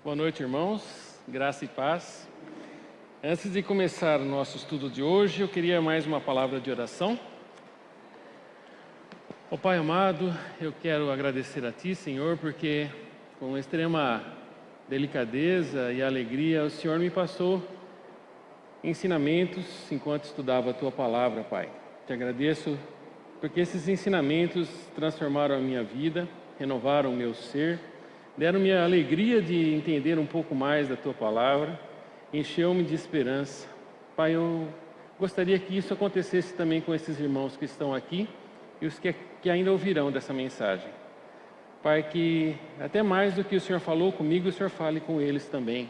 Boa noite, irmãos. Graça e paz. Antes de começar o nosso estudo de hoje, eu queria mais uma palavra de oração. Ó Pai amado, eu quero agradecer a Ti, Senhor, porque com extrema delicadeza e alegria o Senhor me passou ensinamentos enquanto estudava a Tua palavra, Pai. Te agradeço porque esses ensinamentos transformaram a minha vida, renovaram o meu ser, deram-me a alegria de entender um pouco mais da Tua palavra, encheu-me de esperança. Pai, eu gostaria que isso acontecesse também com esses irmãos que estão aqui e os que ainda ouvirão dessa mensagem. Pai, que até mais do que o Senhor falou comigo, o Senhor fale com eles também,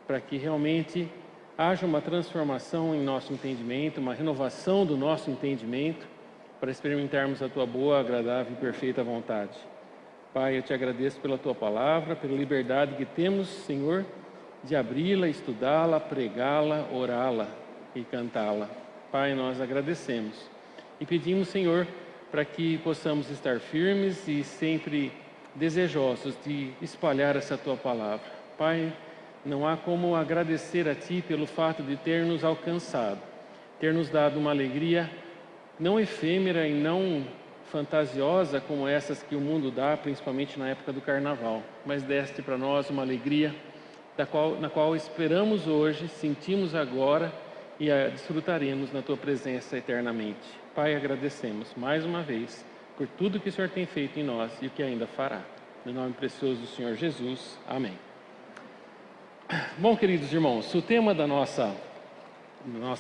para que realmente haja uma transformação em nosso entendimento, uma renovação do nosso entendimento, para experimentarmos a Tua boa, agradável e perfeita vontade. Pai, eu Te agradeço pela Tua palavra, pela liberdade que temos, Senhor, de abri-la, estudá-la, pregá-la, orá-la e cantá-la. Pai, nós agradecemos e pedimos, Senhor, para que possamos estar firmes e sempre desejosos de espalhar essa Tua palavra. Pai, não há como agradecer a Ti pelo fato de ter nos alcançado, ter nos dado uma alegria não efêmera e não fantasiosa como essas que o mundo dá, principalmente na época do carnaval, mas deste para nós uma alegria na qual esperamos hoje, sentimos agora e a desfrutaremos na Tua presença eternamente. Pai, agradecemos mais uma vez por tudo que o Senhor tem feito em nós e o que ainda fará. No nome precioso do Senhor Jesus. Amém. Bom, queridos irmãos, o tema da nossa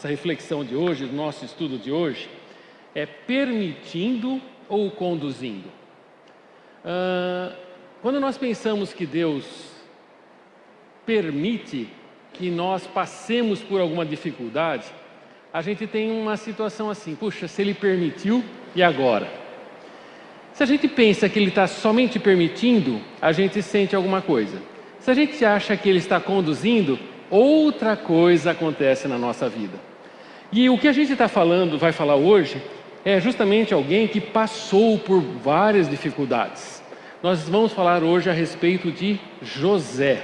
reflexão de hoje, do nosso estudo de hoje, é permitindo ou conduzindo. Quando nós pensamos que Deus permite que nós passemos por alguma dificuldade, a gente tem uma situação assim: puxa, se Ele permitiu, e agora? Se a gente pensa que Ele está somente permitindo, a gente sente alguma coisa. Se a gente acha que Ele está conduzindo, outra coisa acontece na nossa vida. E o que a gente vai falar hoje, é justamente alguém que passou por várias dificuldades. Nós vamos falar hoje a respeito de José.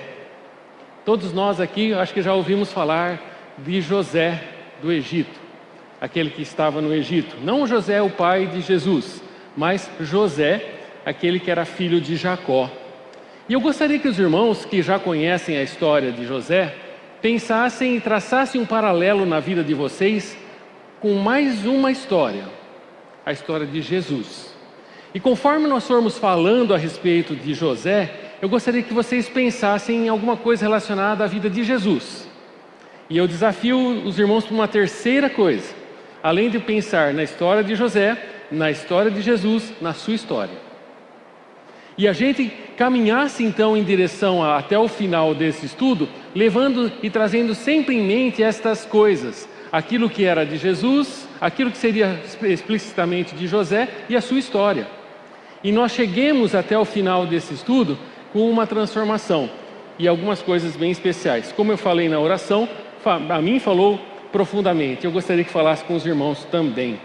Todos nós aqui, acho que já ouvimos falar de José do Egito, aquele que estava no Egito. Não José, o pai de Jesus, mas José, aquele que era filho de Jacó. E eu gostaria que os irmãos que já conhecem a história de José pensassem e traçassem um paralelo na vida de vocês com mais uma história, a história de Jesus. E conforme nós formos falando a respeito de José, eu gostaria que vocês pensassem em alguma coisa relacionada à vida de Jesus. E eu desafio os irmãos para uma terceira coisa, além de pensar na história de José, na história de Jesus, na sua história. E a gente caminhasse então em direção até o final desse estudo, levando e trazendo sempre em mente estas coisas: aquilo que era de Jesus, aquilo que seria explicitamente de José e a sua história. E nós cheguemos até o final desse estudo com uma transformação e algumas coisas bem especiais. Como eu falei na oração, a mim falou profundamente. Eu gostaria que falasse com os irmãos também.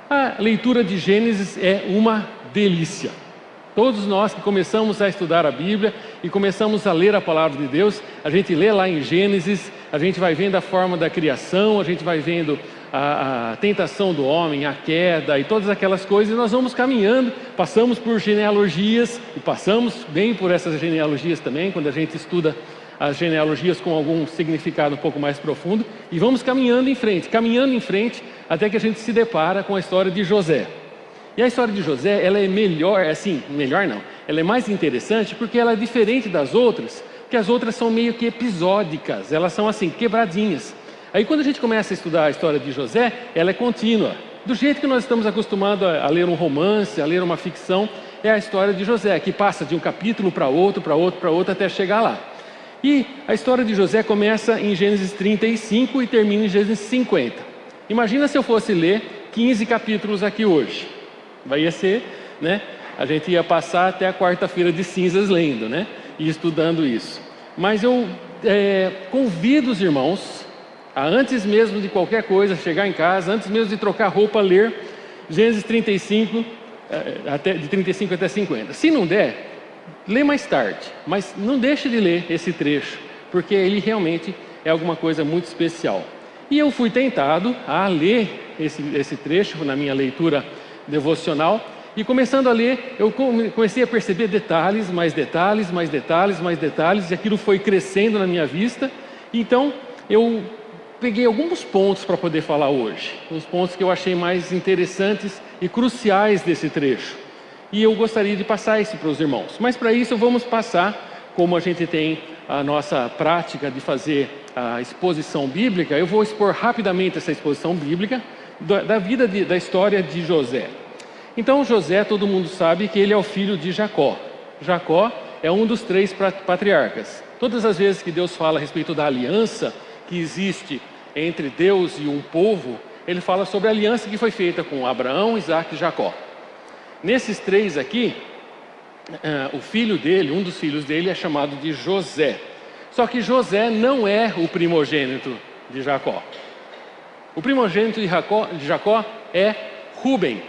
A leitura de Gênesis é uma delícia. Todos nós que começamos a estudar a Bíblia e começamos a ler a Palavra de Deus, a gente lê lá em Gênesis, a gente vai vendo a forma da criação, a gente vai vendo a tentação do homem, a queda e todas aquelas coisas, e nós vamos caminhando, passamos por genealogias, e passamos bem por essas genealogias também, quando a gente estuda as genealogias com algum significado um pouco mais profundo, e vamos caminhando em frente, até que a gente se depara com a história de José. E a história de José, ela é ela é mais interessante porque ela é diferente das outras, porque as outras são meio que episódicas, elas são assim, quebradinhas. Aí quando a gente começa a estudar a história de José, ela é contínua. Do jeito que nós estamos acostumados a ler um romance, a ler uma ficção, é a história de José, que passa de um capítulo para outro, até chegar lá. E a história de José começa em Gênesis 35 e termina em Gênesis 50. Imagina se eu fosse ler 15 capítulos aqui hoje. Ia ser, né? A gente ia passar até a quarta-feira de cinzas lendo, né? E estudando isso. Mas eu convido os irmãos a, antes mesmo de qualquer coisa, chegar em casa, antes mesmo de trocar roupa, ler Gênesis 35, de 35 até 50. Se não der, lê mais tarde, mas não deixe de ler esse trecho, porque ele realmente é alguma coisa muito especial. E eu fui tentado a ler esse trecho na minha leitura devocional, e começando a ler, eu comecei a perceber detalhes, mais detalhes, mais detalhes, mais detalhes, e aquilo foi crescendo na minha vista. Então, eu peguei alguns pontos para poder falar hoje, os pontos que eu achei mais interessantes e cruciais desse trecho. E eu gostaria de passar isso para os irmãos. Mas para isso vamos passar, como a gente tem a nossa prática de fazer a exposição bíblica, eu vou expor rapidamente essa exposição bíblica da vida, da história de José. Então José, todo mundo sabe que ele é o filho de Jacó. Jacó é um dos 3 patriarcas. Todas as vezes que Deus fala a respeito da aliança que existe entre Deus e um povo, ele fala sobre a aliança que foi feita com Abraão, Isaac e Jacó. Nesses 3 aqui, o filho dele, um dos filhos dele é chamado de José. Só que José não é o primogênito de Jacó. O primogênito de Jacó é Rúben.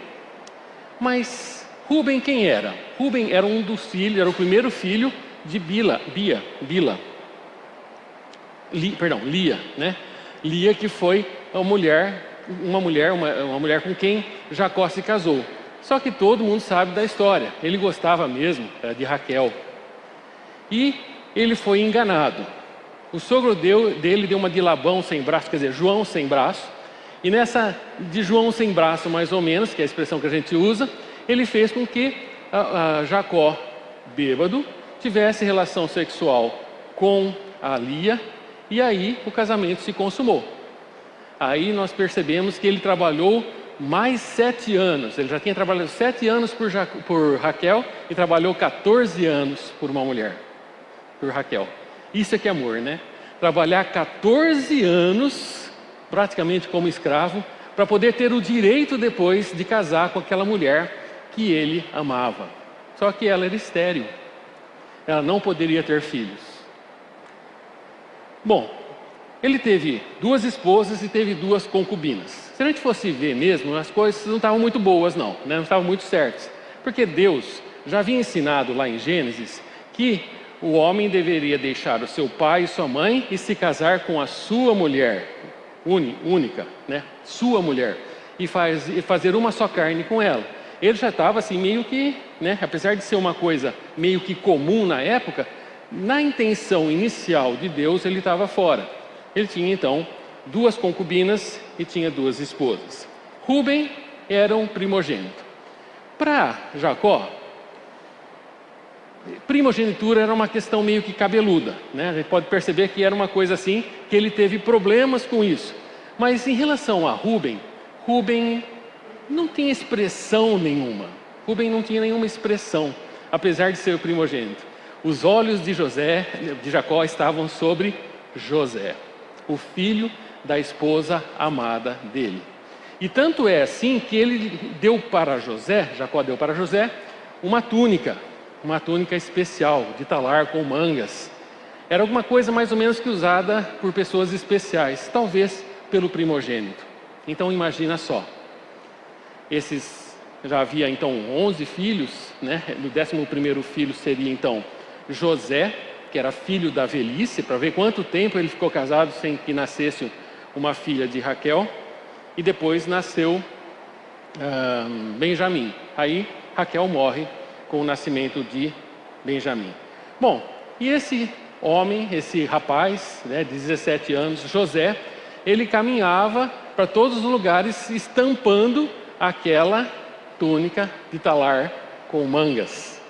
Mas Rúben quem era? Rúben era um dos filhos, era o primeiro filho de Lia, né? Lia, que foi uma mulher com quem Jacó se casou. Só que todo mundo sabe da história. Ele gostava mesmo de Raquel. E ele foi enganado. O sogro dele deu uma de Labão sem braço, quer dizer, João sem braço. E nessa de João sem braço, mais ou menos, que é a expressão que a gente usa, ele fez com que Jacó, bêbado, tivesse relação sexual com a Lia, e aí o casamento se consumou. Aí nós percebemos que ele trabalhou mais 7 anos. Ele já tinha trabalhado 7 anos por Raquel e trabalhou 14 anos por uma mulher, por Raquel. Isso é que é amor, né? Trabalhar 14 anos praticamente como escravo, para poder ter o direito depois de casar com aquela mulher que ele amava. Só que ela era estéril. Ela não poderia ter filhos. Bom, ele teve 2 esposas e teve 2 concubinas. Se a gente fosse ver mesmo, as coisas não estavam muito boas não, né? Não estavam muito certas. Porque Deus já havia ensinado lá em Gênesis que o homem deveria deixar o seu pai e sua mãe e se casar com a sua mulher, única, né? Sua mulher, e fazer uma só carne com ela. Ele já estava assim meio que, né? Apesar de ser uma coisa meio que comum na época, na intenção inicial de Deus ele estava fora. Ele tinha então 2 concubinas e tinha 2 esposas. Rúben era um primogênito. Para Jacó, primogenitura era uma questão meio que cabeluda, né? A gente pode perceber que era uma coisa assim, que ele teve problemas com isso. Mas em relação a Rúben não tinha expressão nenhuma. Rúben não tinha nenhuma expressão, apesar de ser o primogênito. Os olhos de Jacó estavam sobre José, o filho da esposa amada dele. E tanto é assim que ele Jacó deu para José uma túnica especial de talar com mangas. Era alguma coisa mais ou menos que usada por pessoas especiais, talvez pelo primogênito. Então imagina só, já havia então 11 filhos, né? O 11º filho seria então José, que era filho da velhice, para ver quanto tempo ele ficou casado sem que nascesse uma filha de Raquel. E depois nasceu Benjamim. Aí Raquel morre com o nascimento de Benjamim. Bom, e esse homem, esse rapaz, né, de 17 anos, José, ele caminhava para todos os lugares estampando aquela túnica de talar com mangas.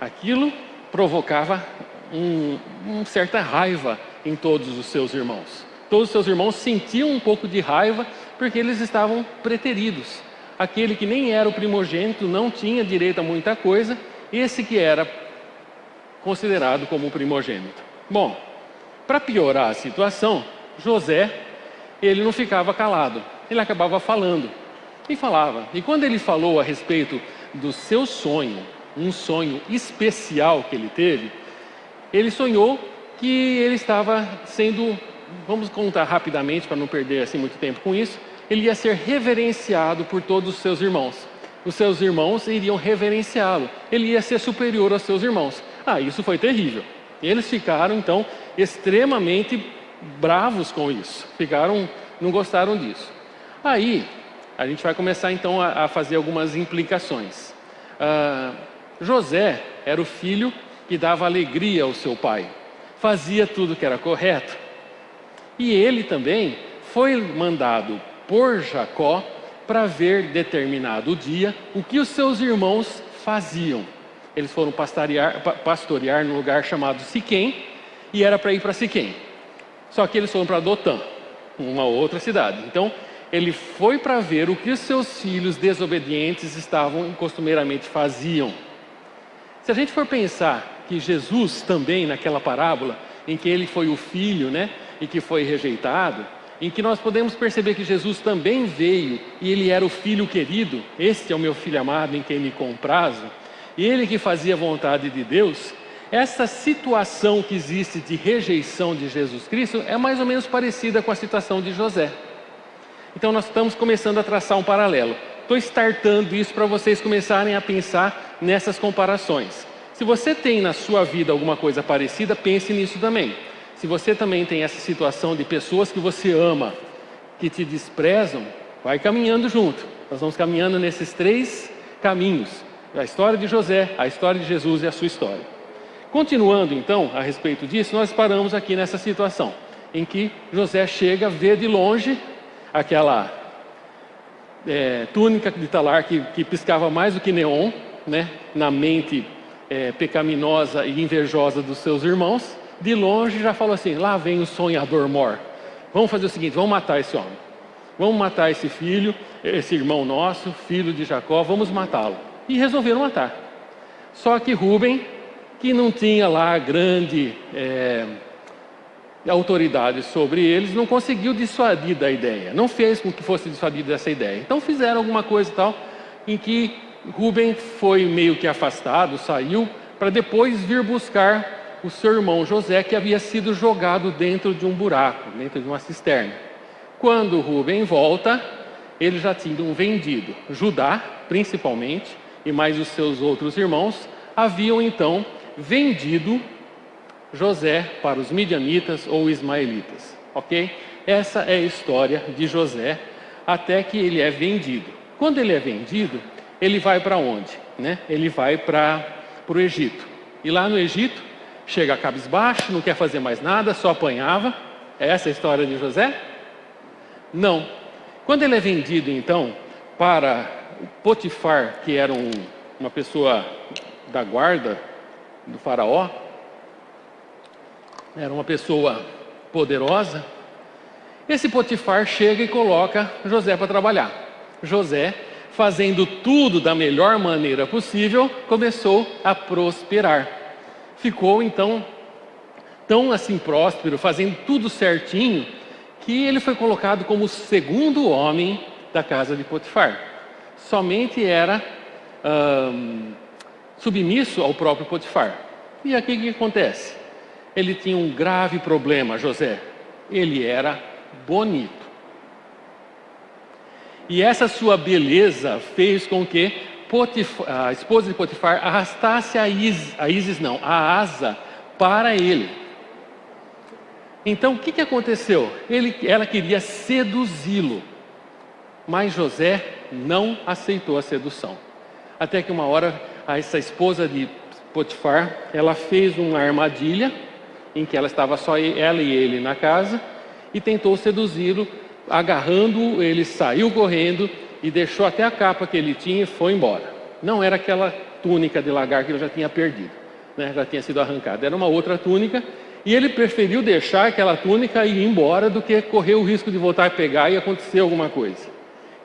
Aquilo provocava uma certa raiva em todos os seus irmãos. Todos os seus irmãos sentiam um pouco de raiva porque eles estavam preteridos. Aquele que nem era o primogênito não tinha direito a muita coisa, esse que era considerado como o primogênito. Bom, para piorar a situação, José, ele não ficava calado, ele acabava falando. E falava. E quando ele falou a respeito do seu sonho, um sonho especial que ele teve, ele sonhou que ele estava sendo, vamos contar rapidamente para não perder assim muito tempo com isso, ele ia ser reverenciado por todos os seus irmãos. os seus irmãos iriam reverenciá-lo. Ele ia ser superior aos seus irmãos. Isso foi terrível. Eles ficaram, então, extremamente bravos com isso. Não gostaram disso. Aí, a gente vai começar, então, a fazer algumas implicações. José era o filho que dava alegria ao seu pai. Fazia tudo que era correto. E ele também foi mandado por Jacó para ver determinado dia o que os seus irmãos faziam. Eles foram pastorear num lugar chamado Siquém, e era para ir para Siquém. Só que eles foram para Dotã, uma outra cidade. Então, ele foi para ver o que os seus filhos desobedientes costumeiramente faziam. Se a gente for pensar que Jesus também, naquela parábola, em que ele foi o filho, e que foi rejeitado, em que nós podemos perceber que Jesus também veio e ele era o filho querido, este é o meu filho amado em quem me comprazo, e ele que fazia a vontade de Deus, essa situação que existe de rejeição de Jesus Cristo é mais ou menos parecida com a situação de José. Então nós estamos começando a traçar um paralelo. Estou startando isso para vocês começarem a pensar nessas comparações. Se você tem na sua vida alguma coisa parecida, pense nisso também. Se você também tem essa situação de pessoas que você ama, que te desprezam, vai caminhando junto. Nós vamos caminhando nesses 3 caminhos. A história de José, a história de Jesus e a sua história. Continuando então a respeito disso, nós paramos aqui nessa situação, em que José chega, vê de longe aquela túnica de talar que piscava mais do que neon, na mente pecaminosa e invejosa dos seus irmãos. De longe já falou assim: lá vem o sonhador mor. Vamos fazer o seguinte, vamos matar esse homem. Vamos matar esse filho, esse irmão nosso, filho de Jacó, vamos matá-lo. E resolveram matar. Só que Rúben, que não tinha lá grande autoridade sobre eles, não conseguiu dissuadir da ideia. Não fez com que fosse dissuadido dessa ideia. Então fizeram alguma coisa e tal, em que Rúben foi meio que afastado, saiu, para depois vir buscar o seu irmão José, que havia sido jogado dentro de um buraco, dentro de uma cisterna. Quando Rúben volta, eles já tinham vendido. Judá, principalmente, e mais os seus outros irmãos, haviam então vendido José para os midianitas ou ismaelitas. Ok? Essa é a história de José, até que ele é vendido. Quando ele é vendido, ele vai para onde? Ele vai para o Egito. E lá no Egito, chega cabisbaixo, não quer fazer mais nada, só apanhava. É essa a história de José? Não. Quando ele é vendido, então, para Potifar, que era uma pessoa da guarda do faraó, era uma pessoa poderosa, esse Potifar chega e coloca José para trabalhar. José, fazendo tudo da melhor maneira possível, começou a prosperar. Ficou então tão assim próspero, fazendo tudo certinho, que ele foi colocado como o segundo homem da casa de Potifar. Somente era submisso ao próprio Potifar. E aqui o que acontece? Ele tinha um grave problema, José. Ele era bonito. E essa sua beleza fez com que a esposa de Potifar arrastasse a Asa para ele. Então o que aconteceu? Ela queria seduzi-lo, mas José não aceitou a sedução. Até que uma hora essa esposa de Potifar, ela fez uma armadilha em que ela estava só ela e ele na casa e tentou seduzi-lo, agarrando, ele saiu correndo e deixou até a capa que ele tinha e foi embora. Não era aquela túnica de lagar que ele já tinha perdido, já tinha sido arrancada. Era uma outra túnica e ele preferiu deixar aquela túnica e ir embora do que correr o risco de voltar a pegar e acontecer alguma coisa.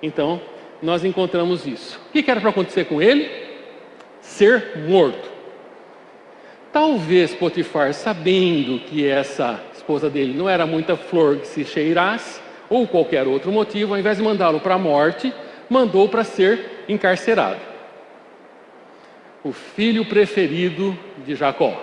Então, nós encontramos isso. O que era para acontecer com ele? Ser morto. Talvez Potifar, sabendo que essa esposa dele não era muita flor que se cheirasse, ou qualquer outro motivo, ao invés de mandá-lo para a morte, mandou para ser encarcerado. O filho preferido de Jacó,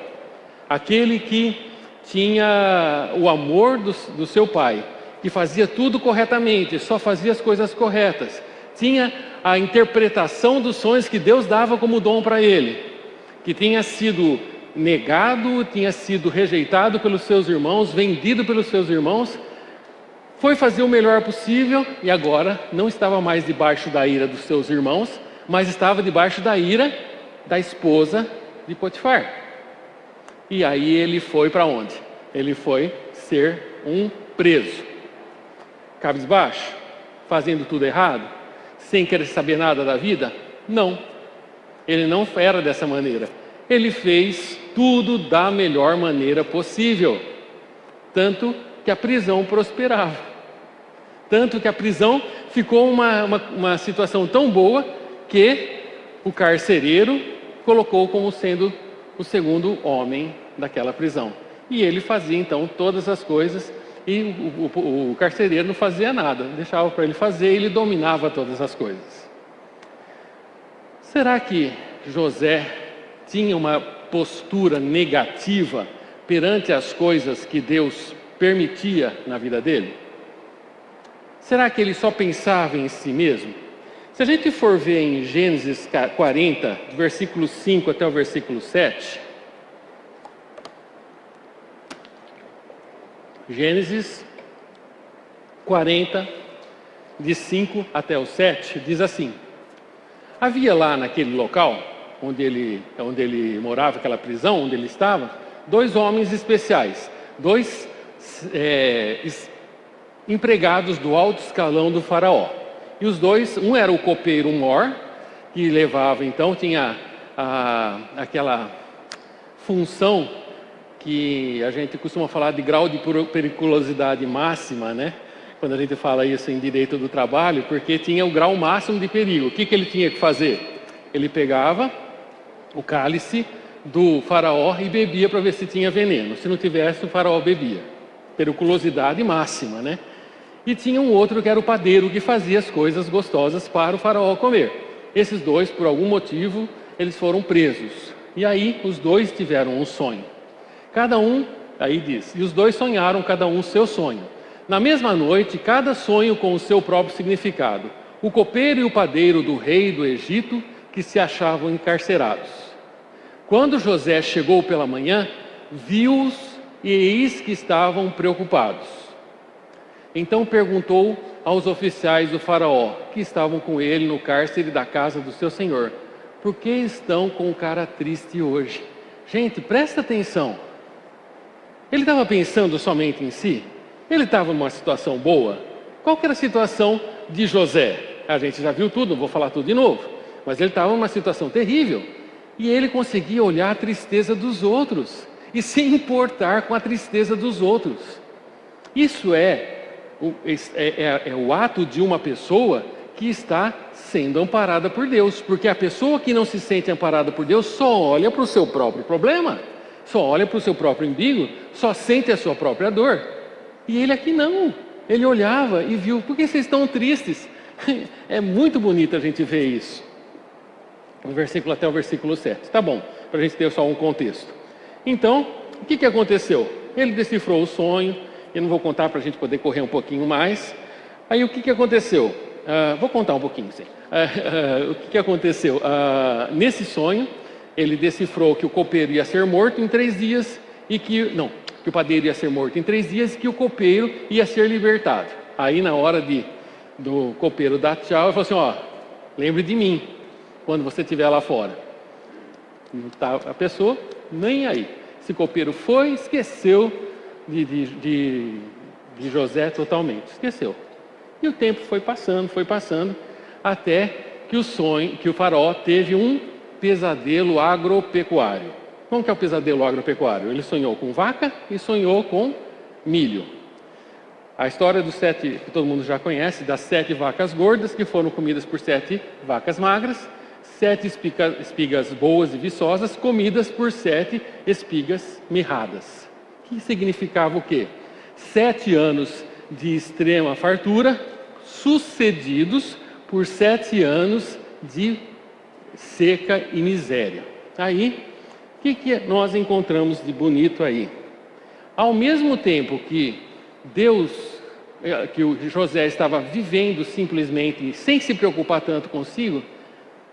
aquele que tinha o amor do seu pai, que fazia tudo corretamente, só fazia as coisas corretas, tinha a interpretação dos sonhos que Deus dava como dom para ele, que tinha sido negado, tinha sido rejeitado pelos seus irmãos, vendido pelos seus irmãos, foi fazer o melhor possível e agora não estava mais debaixo da ira dos seus irmãos, mas estava debaixo da ira da esposa de Potifar. E aí ele foi para onde? Ele foi ser um preso. Cabisbaixo? Fazendo tudo errado? Sem querer saber nada da vida? Não. Ele não era dessa maneira. Ele fez tudo da melhor maneira possível. Tanto que a prisão prosperava. Tanto que a prisão ficou uma situação tão boa que o carcereiro colocou como sendo o segundo homem daquela prisão. E ele fazia então todas as coisas e o carcereiro não fazia nada, deixava para ele fazer e ele dominava todas as coisas. Será que José tinha uma postura negativa perante as coisas que Deus permitia na vida dele? Será que ele só pensava em si mesmo? Se a gente for ver em Gênesis 40, do versículo 5 até o versículo 7, Gênesis 40, de 5 até o 7, diz assim: havia lá naquele local, onde ele morava, aquela prisão onde ele estava, 2 homens especiais, 2 empregados do alto escalão do faraó. E os 2, um era o copeiro Mor, que levava então, tinha aquela função que a gente costuma falar de grau de periculosidade máxima, né? Quando a gente fala isso em direito do trabalho, porque tinha o grau máximo de perigo. O que ele tinha que fazer? Ele pegava o cálice do faraó e bebia para ver se tinha veneno. Se não tivesse, o faraó bebia. Periculosidade máxima, né? E tinha um outro que era o padeiro, que fazia as coisas gostosas para o faraó comer. Esses 2, por algum motivo, eles foram presos. E aí os 2 tiveram um sonho. Cada um, aí diz, e os 2 sonharam cada um o seu sonho. Na mesma noite, cada sonho com o seu próprio significado. O copeiro e o padeiro do rei do Egito, que se achavam encarcerados. Quando José chegou pela manhã, viu-os e eis que estavam preocupados. Então perguntou aos oficiais do faraó, que estavam com ele no cárcere da casa do seu senhor: por que estão com cara triste hoje? Gente, presta atenção. Ele estava pensando somente em si? Ele estava numa situação boa? Qual que era a situação de José? A gente já viu tudo, não vou falar tudo de novo. Mas ele estava numa situação terrível. E ele conseguia olhar a tristeza dos outros e se importar com a tristeza dos outros. Isso é o ato de uma pessoa que está sendo amparada por Deus. Porque a pessoa que não se sente amparada por Deus só olha para o seu próprio problema, só olha para o seu próprio umbigo, só sente a sua própria dor. E ele aqui não. Ele olhava e viu: por que vocês estão tristes? É muito bonito a gente ver isso. O versículo até o versículo 7. Tá bom, para a gente ter só um contexto. Então, o que aconteceu? Ele decifrou o sonho. Eu não vou contar para a gente poder correr um pouquinho mais. Aí o que aconteceu? Vou contar um pouquinho, sim. O que aconteceu? Nesse sonho, ele decifrou que o copeiro ia ser morto em 3 dias e que o padeiro ia ser morto em 3 dias e que o copeiro ia ser libertado. Aí na hora do copeiro dar tchau, ele falou assim: lembre de mim quando você estiver lá fora. Não tá a pessoa nem aí. Esse copeiro foi, esqueceu de José totalmente, esqueceu. E o tempo foi passando, até que o faraó teve um pesadelo agropecuário. Como que é o pesadelo agropecuário? Ele sonhou com vaca e sonhou com milho. A história dos 7, que todo mundo já conhece, das 7 vacas gordas que foram comidas por 7 vacas magras, 7 espigas boas e viçosas comidas por 7 espigas mirradas. Que significava o quê? 7 anos de extrema fartura, sucedidos por 7 anos de seca e miséria. Aí, o que nós encontramos de bonito aí? Ao mesmo tempo que Deus que o José estava vivendo simplesmente, sem se preocupar tanto consigo,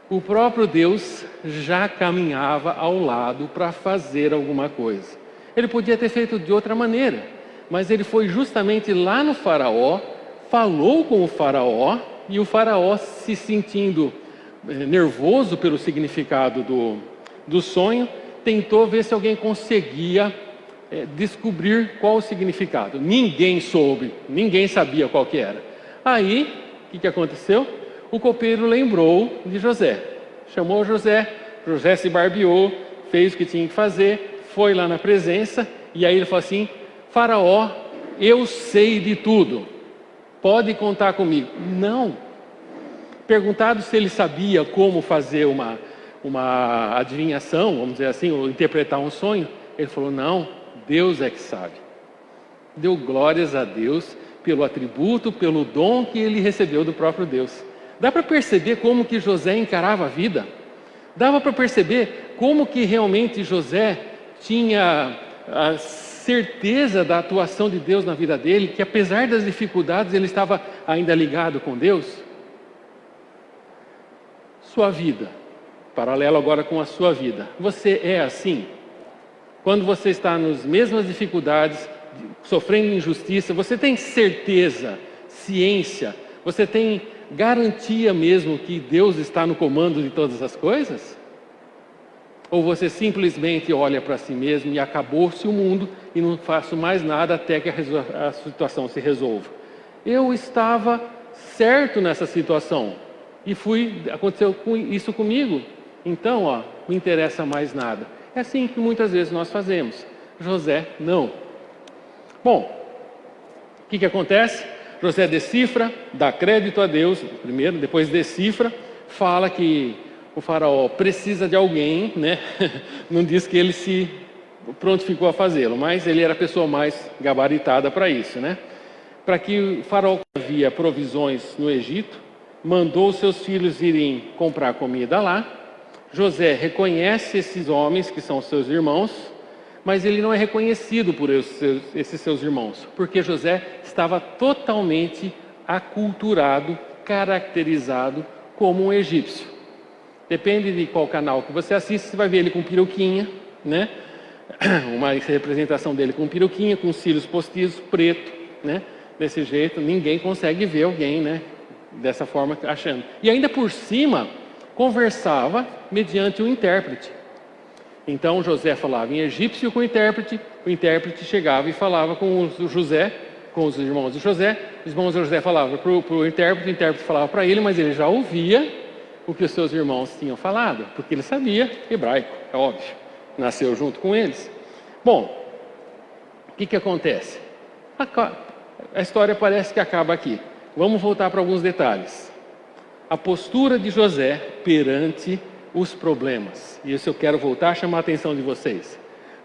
o próprio Deus já caminhava ao lado para fazer alguma coisa. Ele podia ter feito de outra maneira, mas ele foi justamente lá no faraó, falou com o faraó, e o faraó, se sentindo nervoso pelo significado do sonho, tentou ver se alguém conseguia descobrir qual o significado. Ninguém soube, ninguém sabia qual que era. Aí, o que aconteceu? O copeiro lembrou de José, chamou José, José se barbeou, fez o que tinha que fazer, foi lá na presença, e aí ele falou assim: faraó, eu sei de tudo, pode contar comigo. Não. Perguntado se ele sabia como fazer uma adivinhação, vamos dizer assim, ou interpretar um sonho, ele falou: não, Deus é que sabe. Deu glórias a Deus pelo atributo, pelo dom que ele recebeu do próprio Deus. Dá para perceber como que José encarava a vida? Dava para perceber como que realmente José tinha a certeza da atuação de Deus na vida dele, que apesar das dificuldades ele estava ainda ligado com Deus? Sua vida, paralelo agora com a sua vida, você é assim? Quando você está nas mesmas dificuldades, sofrendo injustiça, você tem certeza, ciência, você tem garantia mesmo que Deus está no comando de todas as coisas? Ou você simplesmente olha para si mesmo e acabou-se o mundo e não faço mais nada até que a situação se resolva? Eu estava certo nessa situação e aconteceu isso comigo, então não interessa mais nada. É assim que muitas vezes nós fazemos. José não. Bom, o que acontece? José decifra, dá crédito a Deus primeiro, depois decifra, fala que o faraó precisa de alguém, né? Não diz que ele se prontificou a fazê-lo, mas ele era a pessoa mais gabaritada para isso, né? Para que o faraó havia provisões no Egito, mandou seus filhos irem comprar comida lá. José reconhece esses homens que são seus irmãos, mas ele não é reconhecido por esses seus irmãos, porque José estava totalmente aculturado, caracterizado como um egípcio. Depende de qual canal que você assiste, você vai ver ele com peruquinha, né? Uma representação dele com peruquinha, com cílios postiços, preto, né? Desse jeito, ninguém consegue ver alguém, né? Dessa forma, achando. E ainda por cima, conversava mediante um intérprete. Então José falava em egípcio com o intérprete chegava e falava com José, com os irmãos de José, os irmãos de José falavam para o intérprete falava para ele, mas ele já ouvia o que os seus irmãos tinham falado, porque ele sabia hebraico, é óbvio, nasceu junto com eles. Bom, o que acontece? A história parece que acaba aqui. Vamos voltar para alguns detalhes. A postura de José perante os problemas. E isso eu quero voltar a chamar a atenção de vocês.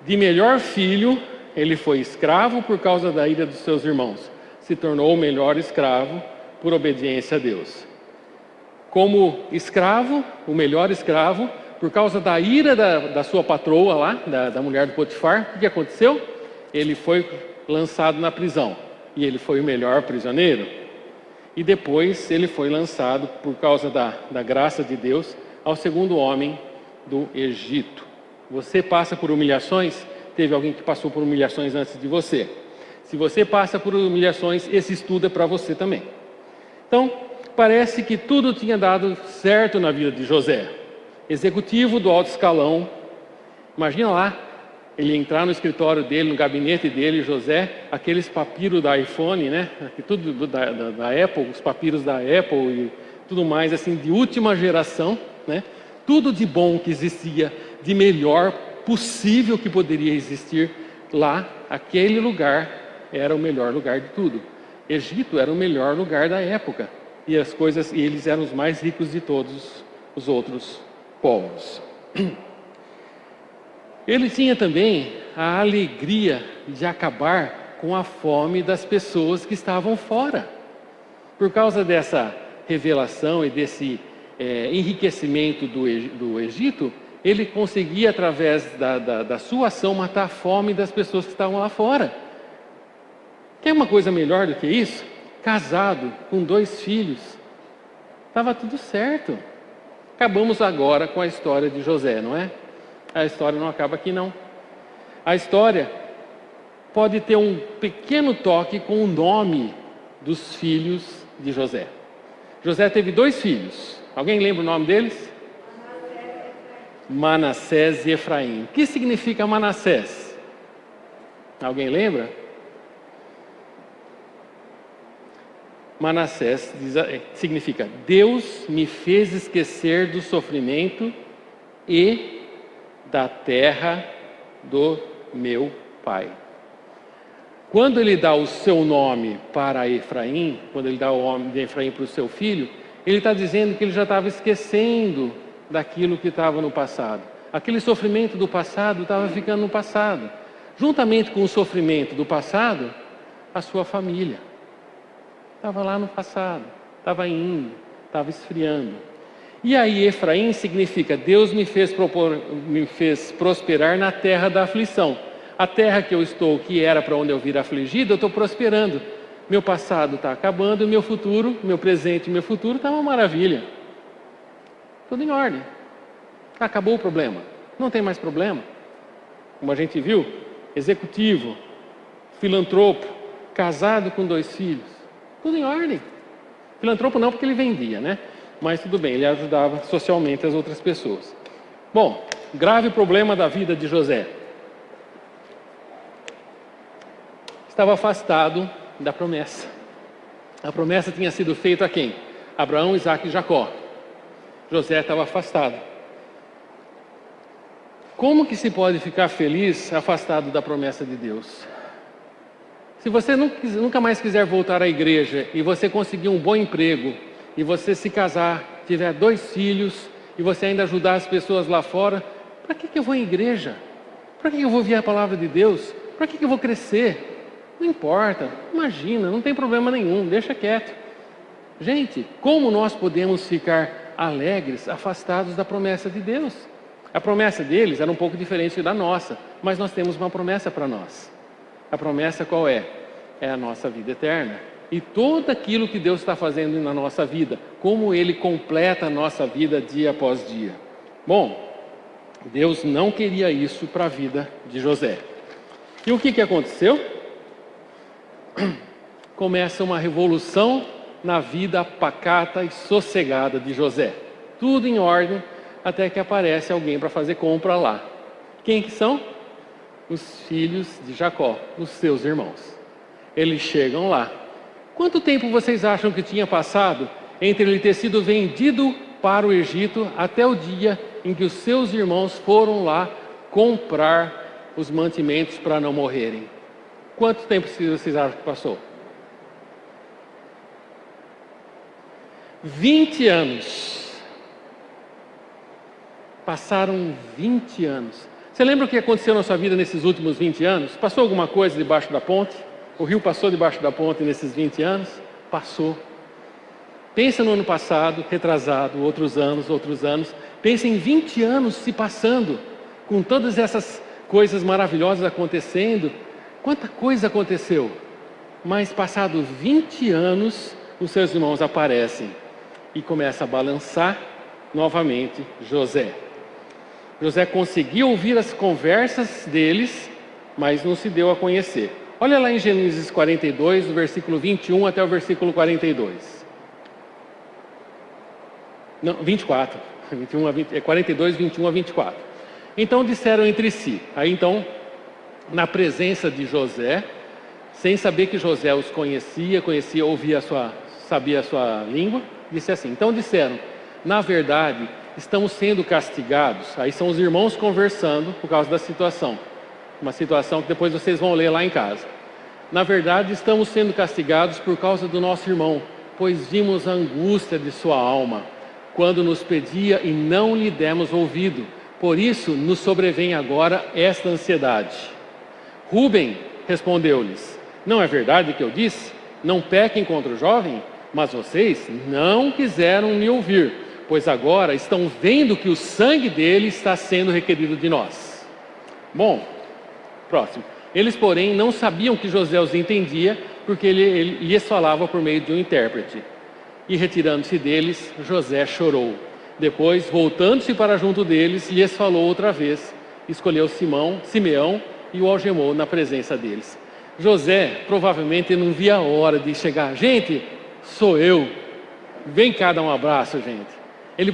De melhor filho, ele foi escravo por causa da ira dos seus irmãos. Se tornou o melhor escravo por obediência a Deus. Como escravo, o melhor escravo, por causa da ira da sua patroa lá, da mulher do Potifar, o que aconteceu? Ele foi lançado na prisão. E ele foi o melhor prisioneiro. E depois ele foi lançado, por causa da graça de Deus, ao segundo homem do Egito. Você passa por humilhações, teve alguém que passou por humilhações antes de você. Se você passa por humilhações, esse estudo é para você também. Então, parece que tudo tinha dado certo na vida de José. Executivo do alto escalão. Imagina lá, ele entrar no escritório dele, no gabinete dele, José, aqueles papiros da iPhone, né? Tudo da Apple, os papiros da Apple e tudo mais, assim, de última geração, né? Tudo de bom que existia, de melhor possível que poderia existir lá, aquele lugar era o melhor lugar de tudo. Egito era o melhor lugar da época e eles eram os mais ricos de todos os outros povos. Ele tinha também a alegria de acabar com a fome das pessoas que estavam fora. Por causa dessa revelação e desse enriquecimento do Egito, ele conseguia, através da sua ação, matar a fome das pessoas que estavam lá fora. Quer uma coisa melhor do que isso? Casado, com 2 filhos. Estava tudo certo. Acabamos agora com a história de José, não é? A história não acaba aqui, não. A história pode ter um pequeno toque com o nome dos filhos de José. José teve 2 filhos. Alguém lembra o nome deles? Manassés e Efraim. O que significa Manassés? Alguém lembra? Manassés significa: Deus me fez esquecer do sofrimento e da terra do meu pai. Quando ele dá o seu nome para Efraim, quando ele dá o nome de Efraim para o seu filho, ele está dizendo que ele já estava esquecendo daquilo que estava no passado. Aquele sofrimento do passado estava ficando no passado. Juntamente com o sofrimento do passado, a sua família estava lá no passado, estava indo, estava esfriando. E aí Efraim significa: Deus me fez prosperar na terra da aflição. A terra que eu estou, que era para onde eu vir afligido, eu estou prosperando. Meu passado está acabando, meu futuro, meu presente e meu futuro está uma maravilha. Tudo em ordem. Acabou o problema. Não tem mais problema. Como a gente viu, executivo, filantropo, casado com 2 filhos. Tudo em ordem. Filantropo não, porque ele vendia, né? Mas tudo bem, ele ajudava socialmente as outras pessoas. Bom, grave problema da vida de José. Estava afastado da promessa. A promessa tinha sido feita a quem? Abraão, Isaque e Jacó. José estava afastado. Como que se pode ficar feliz afastado da promessa de Deus? Se você nunca mais quiser voltar à igreja e você conseguir um bom emprego, e você se casar, tiver 2 filhos, e você ainda ajudar as pessoas lá fora, para que eu vou em igreja? Para que eu vou ouvir a palavra de Deus? Para que eu vou crescer? Não importa, imagina, não tem problema nenhum, deixa quieto. Gente, como nós podemos ficar alegres, afastados da promessa de Deus? A promessa deles era um pouco diferente da nossa, mas nós temos uma promessa para nós. A promessa qual é? É a nossa vida eterna. E tudo aquilo que Deus está fazendo na nossa vida, como Ele completa a nossa vida dia após dia. Bom, Deus não queria isso para a vida de José. E o que aconteceu? Começa uma revolução na vida pacata e sossegada de José. Tudo em ordem, até que aparece alguém para fazer compra lá. Quem que são? Os filhos de Jacó, os seus irmãos. Eles chegam lá. Quanto tempo vocês acham que tinha passado entre ele ter sido vendido para o Egito até o dia em que os seus irmãos foram lá comprar os mantimentos para não morrerem? Quanto tempo vocês acham que passou? 20 anos. Passaram 20 anos. Você lembra o que aconteceu na sua vida nesses últimos 20 anos? Passou alguma coisa debaixo da ponte? O rio passou debaixo da ponte nesses 20 anos? Passou. Pensa no ano passado, retrasado, outros anos. Pensa em 20 anos se passando, com todas essas coisas maravilhosas acontecendo. Quanta coisa aconteceu. Mas passado 20 anos, os seus irmãos aparecem e começa a balançar novamente José. José conseguiu ouvir as conversas deles, mas não se deu a conhecer. Olha lá em Gênesis 42, do versículo 21 até o versículo 42. Não, 24. 42, 21 a 24. Então disseram entre si. Aí então, na presença de José, sem saber que José os conhecia, sabia a sua língua, disse assim. Então disseram: na verdade, estamos sendo castigados. Aí são os irmãos conversando por causa da situação. Uma situação que depois vocês vão ler lá em casa. Na verdade, estamos sendo castigados por causa do nosso irmão, pois vimos a angústia de sua alma, quando nos pedia e não lhe demos ouvido. Por isso, nos sobrevém agora esta ansiedade. Rúben respondeu-lhes: não é verdade que eu disse? Não pequem contra o jovem? Mas vocês não quiseram me ouvir, pois agora estão vendo que o sangue dele está sendo requerido de nós. Bom, próximo. Eles, porém, não sabiam que José os entendia, porque ele lhes falava por meio de um intérprete. E retirando-se deles, José chorou. Depois, voltando-se para junto deles, lhes falou outra vez. Escolheu Simeão e o algemou na presença deles. José provavelmente não via a hora de chegar. Gente, sou eu. Vem cá dar um abraço, gente. Ele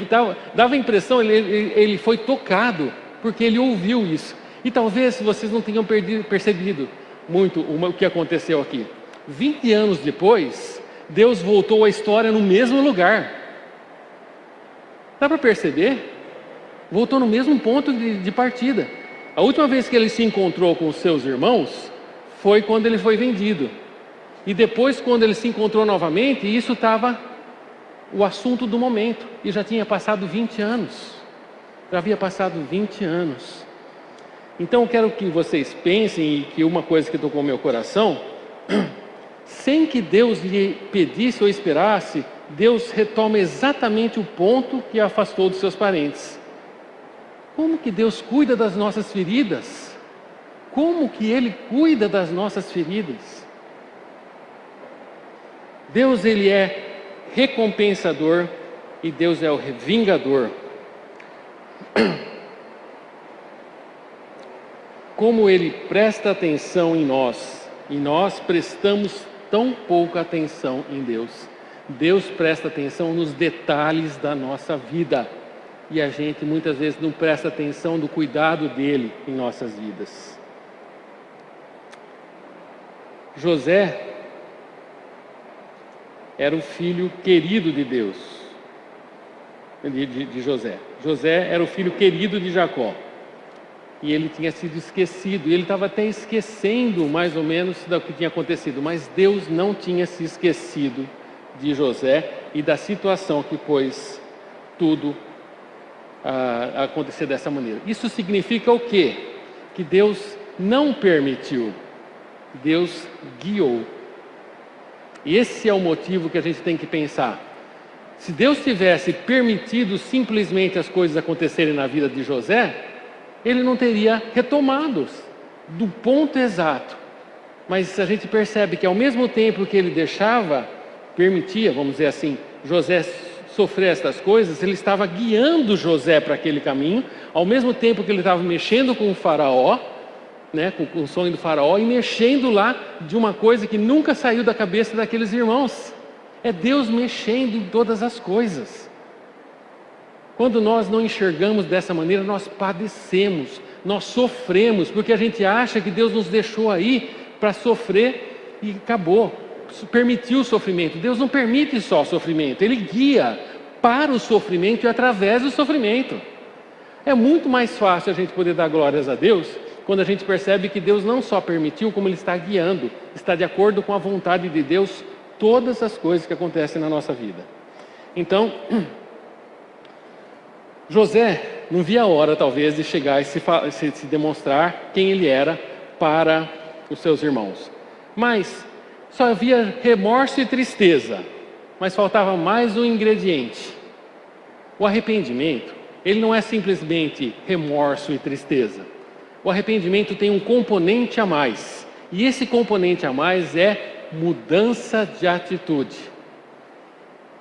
dava a impressão, ele foi tocado, porque ele ouviu isso. E talvez vocês não tenham percebido muito o que aconteceu aqui. 20 anos depois, Deus voltou a história no mesmo lugar. Dá para perceber? Voltou no mesmo ponto de partida. A última vez que ele se encontrou com os seus irmãos foi quando ele foi vendido. E depois, quando ele se encontrou novamente, isso estava o assunto do momento. E já tinha passado 20 anos. Já havia passado 20 anos. Então eu quero que vocês pensem, e que uma coisa que tocou meu coração, sem que Deus lhe pedisse ou esperasse, Deus retoma exatamente o ponto que afastou dos seus parentes. Como que Deus cuida das nossas feridas? Como que Ele cuida das nossas feridas? Deus, Ele é recompensador e Deus é o vingador. Como Ele presta atenção em nós, e nós prestamos tão pouca atenção em Deus. Deus presta atenção nos detalhes da nossa vida, e a gente muitas vezes não presta atenção do cuidado dEle em nossas vidas. José era o filho querido de Deus, de José. José era o filho querido de Jacó. E ele tinha sido esquecido, e ele estava até esquecendo mais ou menos do que tinha acontecido, mas Deus não tinha se esquecido de José e da situação que pôs tudo a acontecer dessa maneira. Isso significa o quê? Que Deus não permitiu, Deus guiou. E esse é o motivo que a gente tem que pensar. Se Deus tivesse permitido simplesmente as coisas acontecerem na vida de José, Ele não teria retomado do ponto exato. Mas a gente percebe que ao mesmo tempo que Ele permitia, vamos dizer assim, José sofrer estas coisas, Ele estava guiando José para aquele caminho, ao mesmo tempo que Ele estava mexendo com o faraó, né, com o sonho do faraó, e mexendo lá de uma coisa que nunca saiu da cabeça daqueles irmãos. É Deus mexendo em todas as coisas. Quando nós não enxergamos dessa maneira, nós padecemos, nós sofremos, porque a gente acha que Deus nos deixou aí para sofrer e acabou, permitiu o sofrimento. Deus não permite só o sofrimento, Ele guia para o sofrimento e através do sofrimento. É muito mais fácil a gente poder dar glórias a Deus quando a gente percebe que Deus não só permitiu, como Ele está guiando, está de acordo com a vontade de Deus, todas as coisas que acontecem na nossa vida. Então, José não via a hora, talvez, de chegar e se demonstrar quem ele era para os seus irmãos. Mas só havia remorso e tristeza, mas faltava mais um ingrediente. O arrependimento, ele não é simplesmente remorso e tristeza. O arrependimento tem um componente a mais, e esse componente a mais é mudança de atitude.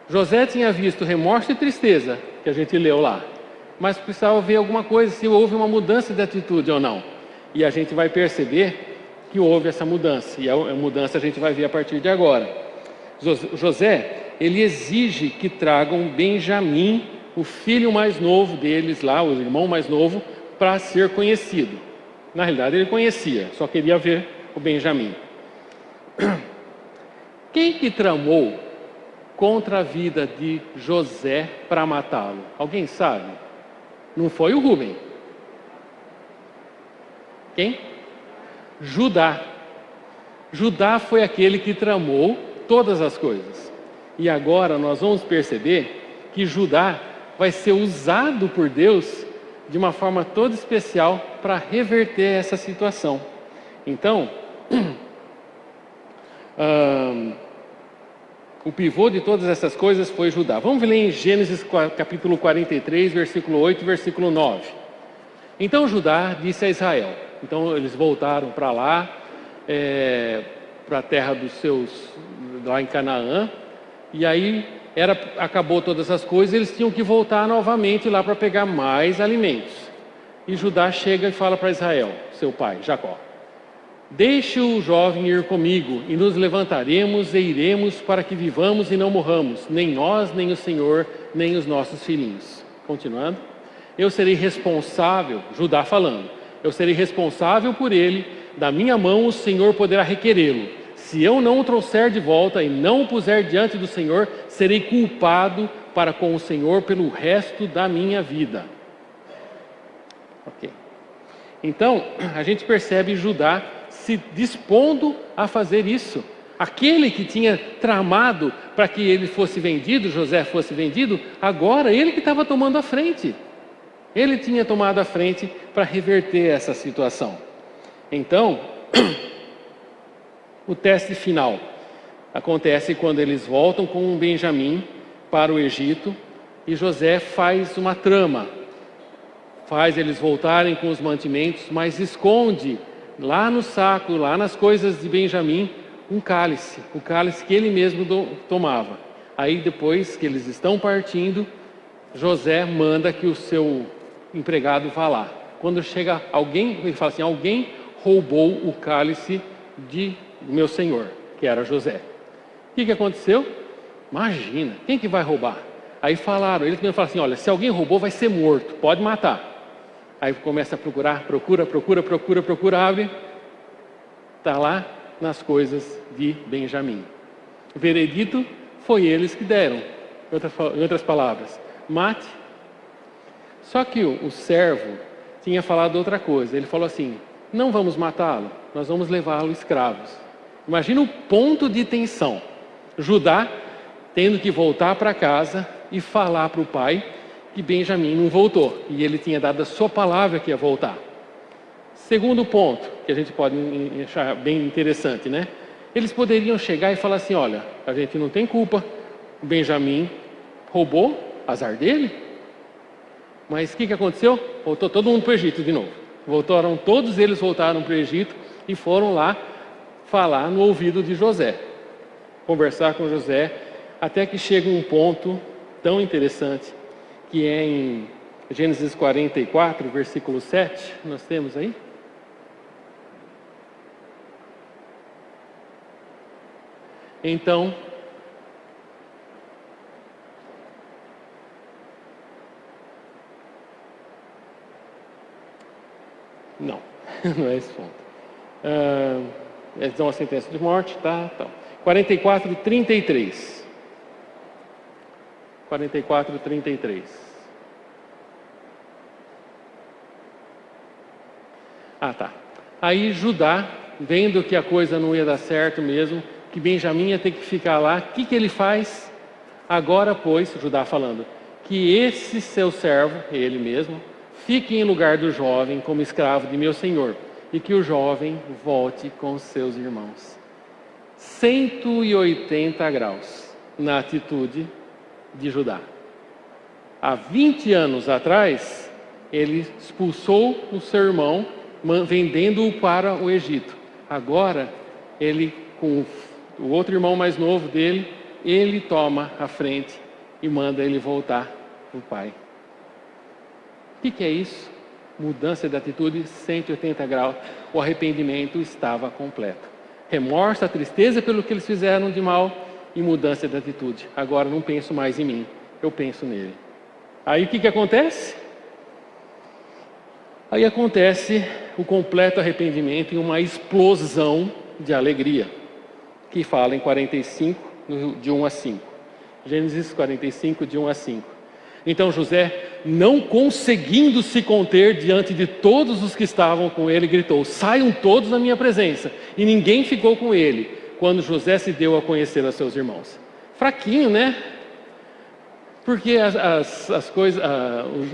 José tinha visto remorso e tristeza, que a gente leu lá, mas precisava ver alguma coisa, se houve uma mudança de atitude ou não. E a gente vai perceber que houve essa mudança, e a mudança a gente vai ver a partir de agora. José, ele exige que tragam Benjamim, o filho mais novo deles lá, o irmão mais novo, para ser conhecido. Na realidade ele conhecia, só queria ver o Benjamim. Quem que tramou contra a vida de José para matá-lo? Alguém sabe? Não foi o Rúben. Quem? Judá. Judá foi aquele que tramou todas as coisas. E agora nós vamos perceber que Judá vai ser usado por Deus de uma forma toda especial para reverter essa situação. Então, o pivô de todas essas coisas foi Judá. Vamos ler em Gênesis capítulo 43, versículo 8 e versículo 9. Então Judá disse a Israel: Então eles voltaram para lá, para a terra dos seus, lá em Canaã, e aí acabou todas as coisas, eles tinham que voltar novamente lá para pegar mais alimentos. E Judá chega e fala para Israel, seu pai, Jacó: deixe o jovem ir comigo, e nos levantaremos e iremos para que vivamos e não morramos, nem nós, nem o Senhor, nem os nossos filhinhos. Continuando. Eu serei responsável, Judá falando, eu serei responsável por ele, da minha mão o Senhor poderá requerê-lo. Se eu não o trouxer de volta e não o puser diante do Senhor, serei culpado para com o Senhor pelo resto da minha vida. Ok. Então, a gente percebe Judá se dispondo a fazer isso. Aquele que tinha tramado para que ele fosse vendido, José fosse vendido, agora ele que estava tomando a frente. Ele tinha tomado a frente para reverter essa situação. Então, o teste final acontece quando eles voltam com Benjamim para o Egito e José faz uma trama. Faz eles voltarem com os mantimentos, mas esconde lá no saco, lá nas coisas de Benjamim, um cálice, o cálice que ele mesmo tomava. Aí depois que eles estão partindo, José manda que o seu empregado vá lá. Quando chega alguém, ele fala assim: alguém roubou o cálice de meu senhor, que era José. O que aconteceu? Imagina, quem que vai roubar? Aí falaram, eles mesmo falaram assim: olha, se alguém roubou vai ser morto, pode matar. Aí começa a procurar, procura, abre, está lá nas coisas de Benjamim. O veredito foi eles que deram. Em outras palavras, mate. Só que o servo tinha falado outra coisa. Ele falou assim: não vamos matá-lo, nós vamos levá-lo escravos. Imagina o ponto de tensão. Judá tendo que voltar para casa e falar para o pai que Benjamim não voltou. E ele tinha dado a sua palavra que ia voltar. Segundo ponto, que a gente pode achar bem interessante, né? Eles poderiam chegar e falar assim: olha, a gente não tem culpa, o Benjamim roubou, azar dele. Mas o que aconteceu? Voltou todo mundo para o Egito de novo. Todos eles voltaram para o Egito e foram lá falar no ouvido de José. Conversar com José, até que chega um ponto tão interessante, que é em Gênesis 44, versículo 7. Nós temos aí? Então, não, não é esse ponto. Eles dão a sentença de morte, tá? Então, 44, 33. 44, 33. Ah, tá. Aí Judá, vendo que a coisa não ia dar certo mesmo, que Benjamim ia ter que ficar lá, o que ele faz? Agora, pois, Judá falando, que esse seu servo, ele mesmo, fique em lugar do jovem como escravo de meu senhor, e que o jovem volte com seus irmãos. 180 graus na atitude de Judá. Há 20 anos atrás, ele expulsou o seu irmão, vendendo-o para o Egito. Agora, ele, com o outro irmão mais novo dele, ele toma a frente e manda ele voltar para o pai. O que é isso? Mudança de atitude 180 graus. O arrependimento estava completo. Remorso, a tristeza pelo que eles fizeram de mal e mudança de atitude. Agora não penso mais em mim, eu penso nele. Aí o que acontece? Aí acontece o completo arrependimento e uma explosão de alegria, que fala em 45, de 1 a 5. Gênesis 45, de 1 a 5. Então José, não conseguindo se conter diante de todos os que estavam com ele, gritou: saiam todos da minha presença. E ninguém ficou com ele, quando José se deu a conhecer a seus irmãos. Fraquinho, né? Porque as coisas,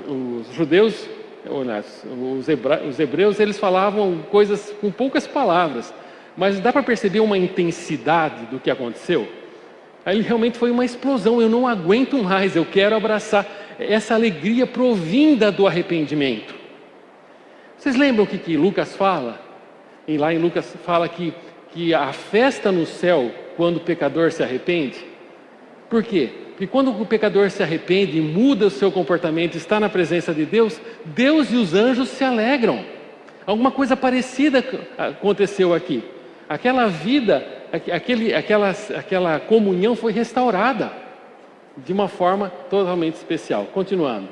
os judeus, os hebreus, eles falavam coisas com poucas palavras, mas dá para perceber uma intensidade do que aconteceu. Aí realmente foi uma explosão: eu não aguento mais, eu quero abraçar. Essa alegria provinda do arrependimento. Vocês lembram o que Lucas fala? E lá em Lucas fala que a festa no céu quando o pecador se arrepende. Por quê? Porque quando o pecador se arrepende e muda o seu comportamento, está na presença de Deus, Deus e os anjos se alegram. Alguma coisa parecida aconteceu aqui. Aquela vida, aquela comunhão foi restaurada de uma forma totalmente especial. Continuando.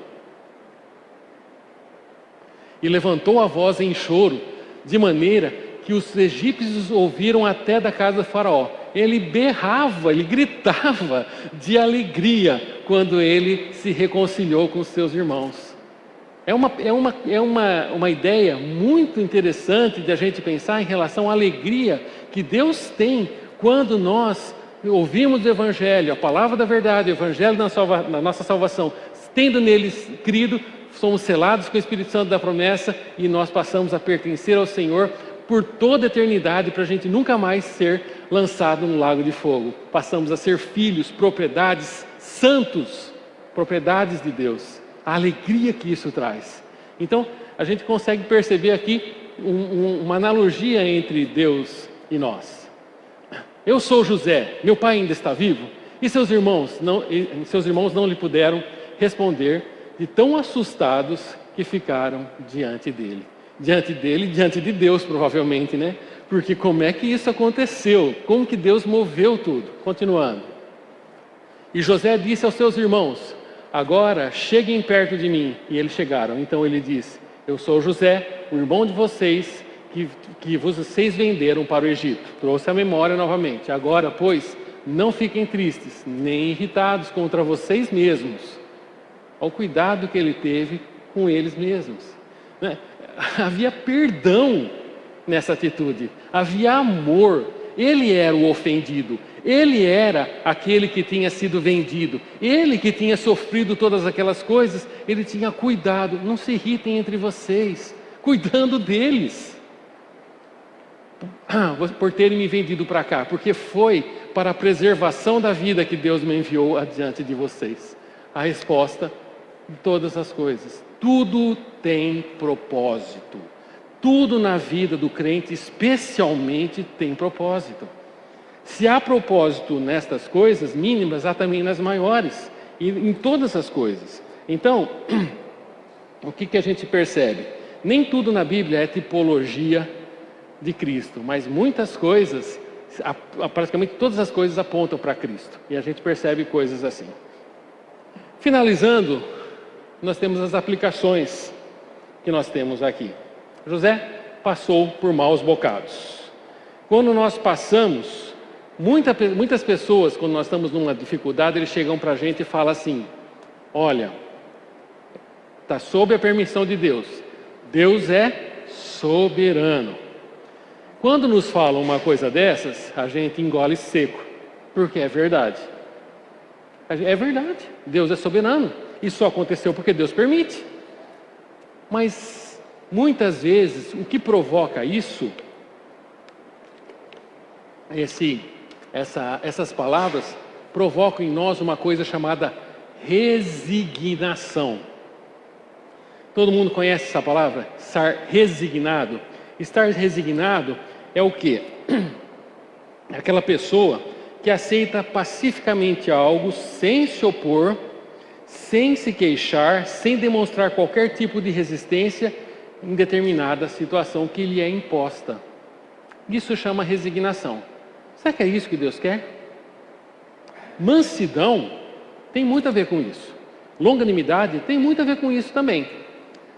E levantou a voz em choro, de maneira que os egípcios ouviram até da casa do faraó. Ele berrava, ele gritava de alegria quando ele se reconciliou com os seus irmãos. É uma ideia muito interessante de a gente pensar em relação à alegria que Deus tem quando nós ouvimos o Evangelho, a palavra da verdade, o Evangelho da nossa salvação, tendo neles crido, somos selados com o Espírito Santo da promessa e nós passamos a pertencer ao Senhor por toda a eternidade, para a gente nunca mais ser lançado no lago de fogo. Passamos a ser filhos, propriedades, santos, propriedades de Deus. A alegria que isso traz. Então, a gente consegue perceber aqui uma analogia entre Deus e nós. Eu sou José, meu pai ainda está vivo, e seus irmãos não lhe puderam responder, de tão assustados que ficaram diante dele. Diante de Deus, provavelmente, né? Porque como é que isso aconteceu? Como que Deus moveu tudo? Continuando. E José disse aos seus irmãos: agora cheguem perto de mim. E eles chegaram. Então ele disse: eu sou José, o irmão de vocês, que vocês venderam para o Egito. Trouxe a memória novamente. Agora, pois, não fiquem tristes, nem irritados contra vocês mesmos. Olha o cuidado que ele teve com eles mesmos, né? Havia perdão nessa atitude, havia amor. Ele era o ofendido, ele era aquele que tinha sido vendido, ele que tinha sofrido todas aquelas coisas. Ele tinha cuidado. Não se irritem entre vocês, cuidando deles, por terem me vendido para cá, porque foi para a preservação da vida que Deus me enviou adiante de vocês. A resposta de todas as coisas: tudo tem propósito. Tudo na vida do crente, especialmente, tem propósito. Se há propósito nestas coisas mínimas, há também nas maiores, e em todas as coisas. Então, o que a gente percebe? Nem tudo na Bíblia é tipologia de Cristo, mas muitas coisas, praticamente todas as coisas apontam para Cristo, e a gente percebe coisas assim. Finalizando, nós temos as aplicações que nós temos aqui. José passou por maus bocados. Quando nós passamos, muitas pessoas, quando nós estamos numa dificuldade, eles chegam para a gente e falam assim: olha, está sob a permissão de Deus. Deus é soberano. Quando nos falam uma coisa dessas, a gente engole seco, porque é verdade. É verdade, Deus é soberano. Isso só aconteceu porque Deus permite. Mas muitas vezes o que provoca isso, essas palavras provocam em nós uma coisa chamada resignação. Todo mundo conhece essa palavra? Estar resignado. Estar resignado é o quê? Aquela pessoa que aceita pacificamente algo sem se opor, sem se queixar, sem demonstrar qualquer tipo de resistência em determinada situação que lhe é imposta. Isso chama resignação. Será que é isso que Deus quer? Mansidão tem muito a ver com isso. Longanimidade tem muito a ver com isso também.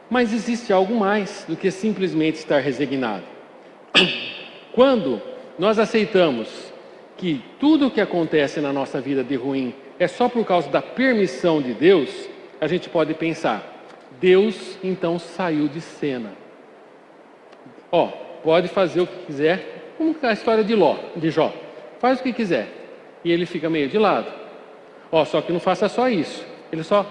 Mas existe algo mais do que simplesmente estar resignado. Quando nós aceitamos que tudo o que acontece na nossa vida de ruim é só por causa da permissão de Deus, a gente pode pensar: Deus então saiu de cena. Pode fazer o que quiser, como a história de Jó. Faz o que quiser. E ele fica meio de lado. Só que não faça só isso. Ele só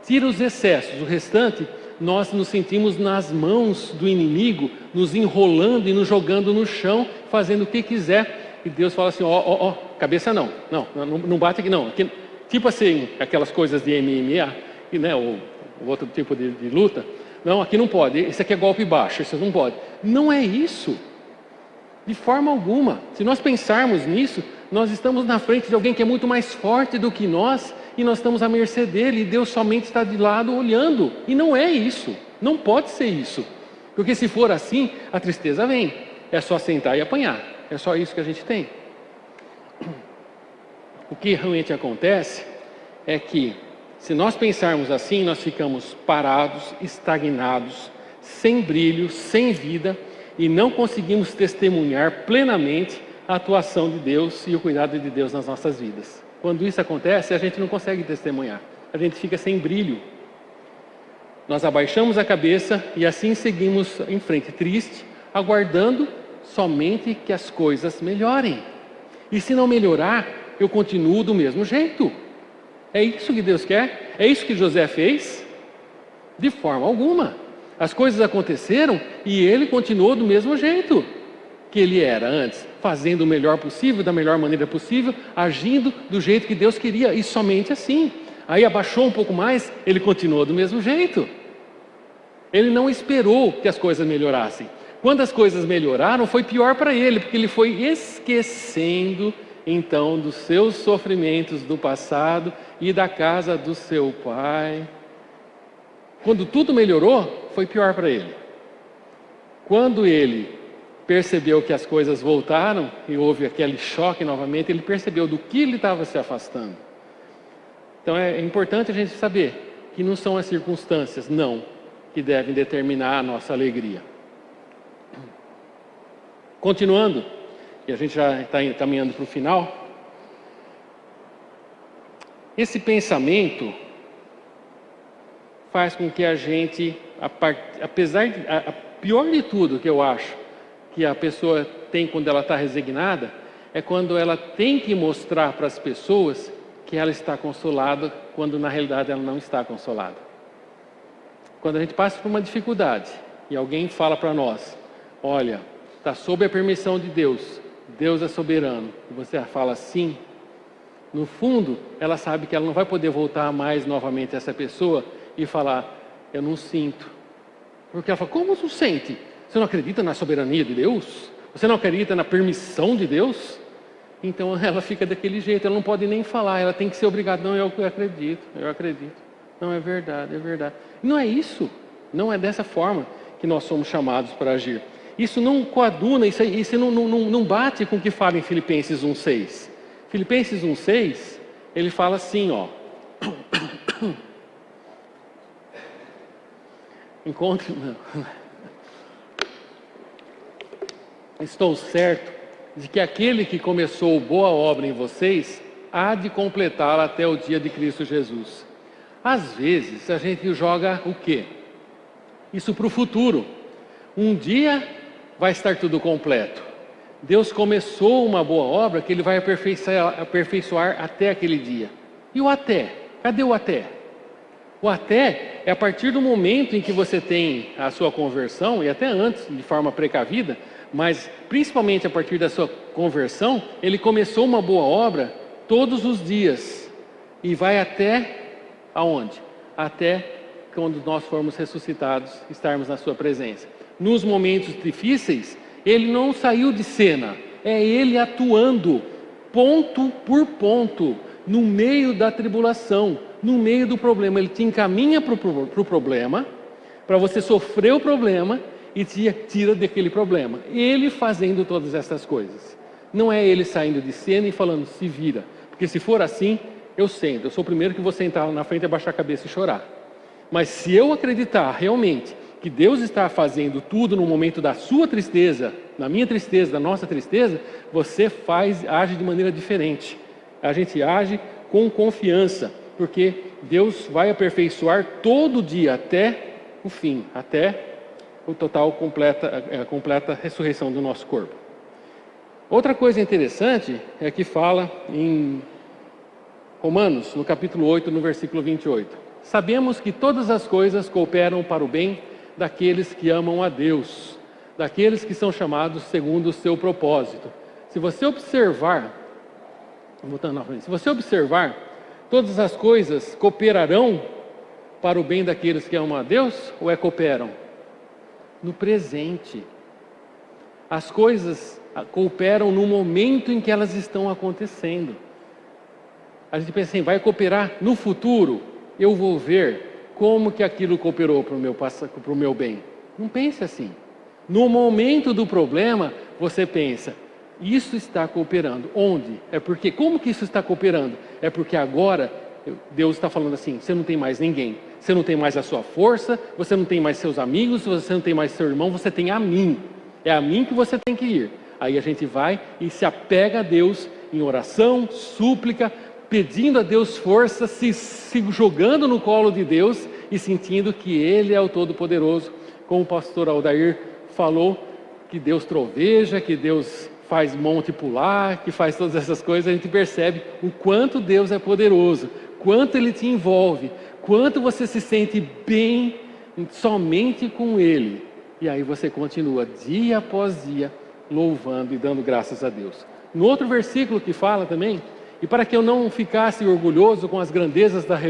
tira os excessos. O restante, nós nos sentimos nas mãos do inimigo, nos enrolando e nos jogando no chão, fazendo o que quiser. E Deus fala assim: cabeça não bate aqui não. Aqui, tipo assim, aquelas coisas de MMA, né, ou outro tipo de luta. Não, aqui não pode, esse aqui é golpe baixo, esse não pode. Não é isso. De forma alguma. Se nós pensarmos nisso, nós estamos na frente de alguém que é muito mais forte do que nós e nós estamos à mercê dele e Deus somente está de lado olhando. E não é isso. Não pode ser isso. Porque se for assim, a tristeza vem. É só sentar e apanhar. É só isso que a gente tem. O que realmente acontece é que, se nós pensarmos assim, nós ficamos parados, estagnados, sem brilho, sem vida, e não conseguimos testemunhar plenamente a atuação de Deus e o cuidado de Deus nas nossas vidas. Quando isso acontece, a gente não consegue testemunhar, a gente fica sem brilho. Nós abaixamos a cabeça e assim seguimos em frente, triste, aguardando somente que as coisas melhorem. E se não melhorar, eu continuo do mesmo jeito. É isso que Deus quer? É isso que José fez? De forma alguma. As coisas aconteceram e ele continuou do mesmo jeito que ele era antes, fazendo o melhor possível, da melhor maneira possível, agindo do jeito que Deus queria, e somente assim. Aí abaixou um pouco mais, ele continuou do mesmo jeito. Ele não esperou que as coisas melhorassem. Quando as coisas melhoraram, foi pior para ele, porque ele foi esquecendo então dos seus sofrimentos do passado e da casa do seu pai. Quando tudo melhorou, foi pior para ele. Quando ele percebeu que as coisas voltaram e houve aquele choque novamente, ele percebeu do que ele estava se afastando. Então é importante a gente saber que não são as circunstâncias, não, que devem determinar a nossa alegria. Continuando, e a gente já está caminhando para o final, esse pensamento faz com que a gente, apesar de, a pior de tudo que eu acho que a pessoa tem quando ela está resignada, é quando ela tem que mostrar para as pessoas que ela está consolada, quando na realidade ela não está consolada. Quando a gente passa por uma dificuldade e alguém fala para nós, olha, está sob a permissão de Deus, Deus é soberano, e você fala sim, no fundo ela sabe que ela não vai poder voltar mais novamente a essa pessoa e falar, eu não sinto. Porque ela fala, como você sente? Você não acredita na soberania de Deus? Você não acredita na permissão de Deus? Então ela fica daquele jeito, ela não pode nem falar, ela tem que ser obrigada, não, eu acredito. Não, é verdade. Não é isso, não é dessa forma que nós somos chamados para agir. Isso não coaduna, isso não bate com o que fala em Filipenses 1,6. Filipenses 1,6, ele fala assim, ó. Estou certo de que aquele que começou boa obra em vocês há de completá-la até o dia de Cristo Jesus. Às vezes a gente joga o quê? Isso para o futuro. Um dia vai estar tudo completo. Deus começou uma boa obra que Ele vai aperfeiçoar até aquele dia. E o até? Cadê o até? O até é a partir do momento em que você tem a sua conversão, e até antes, de forma precavida, mas principalmente a partir da sua conversão, Ele começou uma boa obra todos os dias. E vai até aonde? Até quando nós formos ressuscitados, estarmos na sua presença. Nos momentos difíceis, Ele não saiu de cena, é Ele atuando, ponto por ponto, no meio da tribulação, no meio do problema. Ele te encaminha para o problema, para você sofrer o problema e te tira daquele problema. Ele fazendo todas essas coisas. Não é Ele saindo de cena e falando, se vira. Porque se for assim, eu sento. Eu sou o primeiro que vou sentar lá na frente, abaixar a cabeça e chorar. Mas se eu acreditar realmente que Deus está fazendo tudo no momento da sua tristeza, na minha tristeza, da nossa tristeza, você age de maneira diferente. A gente age com confiança, porque Deus vai aperfeiçoar todo dia até o fim, até o total, completa ressurreição do nosso corpo. Outra coisa interessante é que fala em Romanos, no capítulo 8, no versículo 28. Sabemos que todas as coisas cooperam para o bem daqueles que amam a Deus, daqueles que são chamados segundo o seu propósito. Se você observar, voltando na frente, se você observar, todas as coisas cooperarão para o bem daqueles que amam a Deus ou cooperam? No presente. As coisas cooperam no momento em que elas estão acontecendo. A gente pensa assim, vai cooperar no futuro? Eu vou ver como que aquilo cooperou para o meu bem. Não pense assim. No momento do problema, você pensa, isso está cooperando. Onde? Como que isso está cooperando? É porque agora Deus está falando assim, você não tem mais ninguém. Você não tem mais a sua força, você não tem mais seus amigos, você não tem mais seu irmão, você tem a mim. É a mim que você tem que ir. Aí a gente vai e se apega a Deus em oração, súplica, pedindo a Deus força, se jogando no colo de Deus e sentindo que Ele é o Todo-Poderoso. Como o pastor Aldair falou, que Deus troveja, que Deus faz monte pular, que faz todas essas coisas, a gente percebe o quanto Deus é poderoso, quanto Ele te envolve, quanto você se sente bem somente com Ele. E aí você continua dia após dia louvando e dando graças a Deus. No outro versículo que fala também, e para que eu não ficasse orgulhoso com as grandezas das